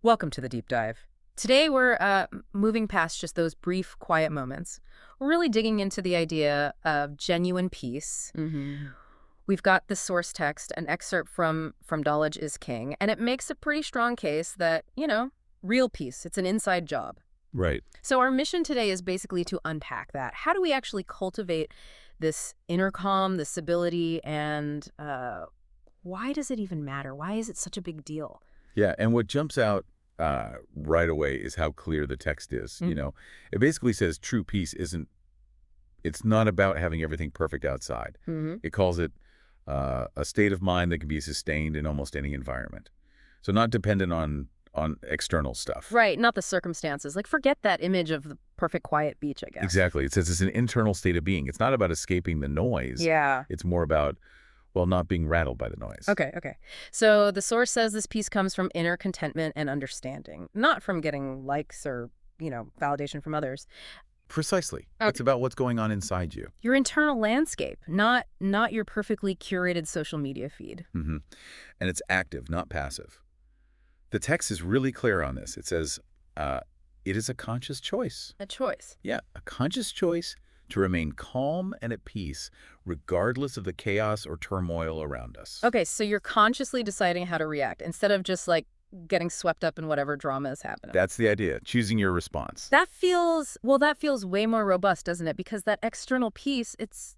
Welcome to the deep dive. Today we're moving past just those brief, quiet moments. We're really digging into the idea of genuine peace. We've got the source text, an excerpt from Knowledge is King, and it makes a pretty strong case that, real peace, it's an inside job. Right. So our mission today is basically to unpack that. How do we actually cultivate this inner calm, this stability, and why does it even matter? Why is it such a big deal? Yeah, and what jumps out right away is how clear the text is. It basically says true peace it's not about having everything perfect outside. It calls it a state of mind that can be sustained in almost any environment. So not dependent on external stuff. Right, not the circumstances. Like, forget that image of the perfect quiet beach, I guess. Exactly. It says it's an internal state of being. It's not about escaping the noise. Yeah. It's more about, well, not being rattled by the noise. Okay. So the source says this peace comes from inner contentment and understanding, not from getting likes or, validation from others. Precisely. Okay. It's about what's going on inside you. Your internal landscape, not your perfectly curated social media feed. And it's active, not passive. The text is really clear on this. It says it is a conscious choice. A choice. Yeah, a conscious choice to remain calm and at peace, regardless of the chaos or turmoil around us. Okay, so you're consciously deciding how to react instead of just, getting swept up in whatever drama is happening. That's the idea, choosing your response. That feels way more robust, doesn't it? Because that external piece, it's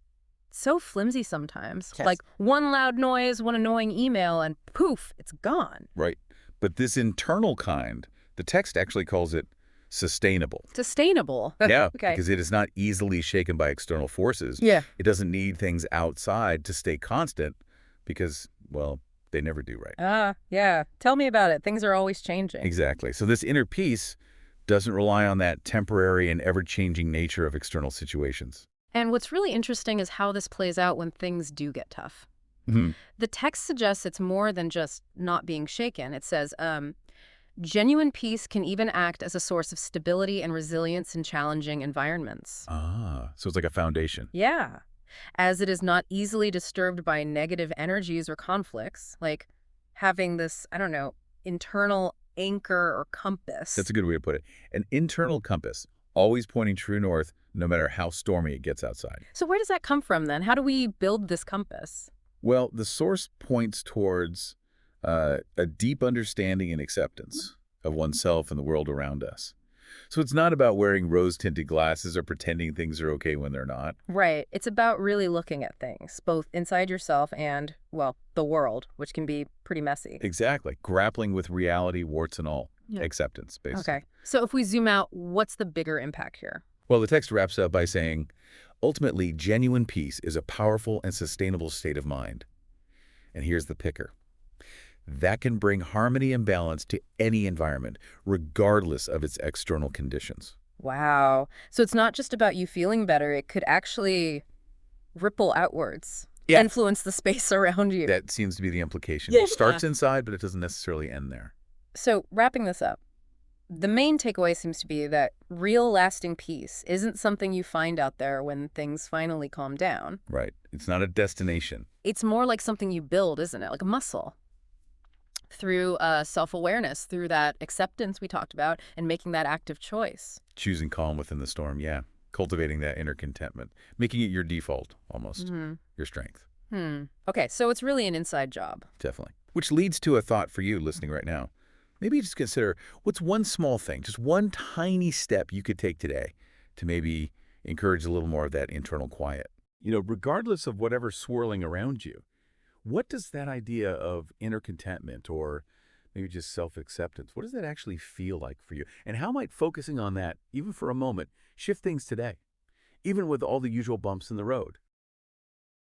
so flimsy sometimes. Yes. Like one loud noise, one annoying email, and poof, it's gone. Right. But this internal kind, the text actually calls it sustainable. Sustainable. Yeah, Okay. because it is not easily shaken by external forces. Yeah. It doesn't need things outside to stay constant because, well, they never do, right? Yeah. Tell me about it. Things are always changing. Exactly. So this inner peace doesn't rely on that temporary and ever-changing nature of external situations. And what's really interesting is how this plays out when things do get tough. The text suggests it's more than just not being shaken. It says, genuine peace can even act as a source of stability and resilience in challenging environments. So it's like a foundation. Yeah. As it is not easily disturbed by negative energies or conflicts, like having this, internal anchor or compass. That's a good way to put it. An internal compass, always pointing true north, no matter how stormy it gets outside. So where does that come from then? How do we build this compass? Well, the source points towards a deep understanding and acceptance of oneself and the world around us. So it's not about wearing rose-tinted glasses or pretending things are okay when they're not. Right. It's about really looking at things, both inside yourself and, the world, which can be pretty messy. Exactly. Grappling with reality, warts and all. Yeah. Acceptance, basically. Okay. So if we zoom out, what's the bigger impact here? Well, the text wraps up by saying, ultimately, genuine peace is a powerful and sustainable state of mind. And here's the picker. That can bring harmony and balance to any environment, regardless of its external conditions. Wow. So it's not just about you feeling better. It could actually ripple outwards, influence the space around you. That seems to be the implication. Yeah. It starts inside, but it doesn't necessarily end there. So wrapping this up, the main takeaway seems to be that real lasting peace isn't something you find out there when things finally calm down. Right. It's not a destination. It's more like something you build, isn't it? Like a muscle. Through self-awareness, through that acceptance we talked about, and making that active choice. Choosing calm within the storm, yeah. Cultivating that inner contentment. Making it your default, almost. Your strength. Okay, so it's really an inside job. Definitely. Which leads to a thought for you listening right now. Maybe just consider what's one small thing, just one tiny step you could take today to maybe encourage a little more of that internal quiet. Regardless of whatever's swirling around you, what does that idea of inner contentment or maybe just self-acceptance, what does that actually feel like for you? And how might focusing on that, even for a moment, shift things today, even with all the usual bumps in the road?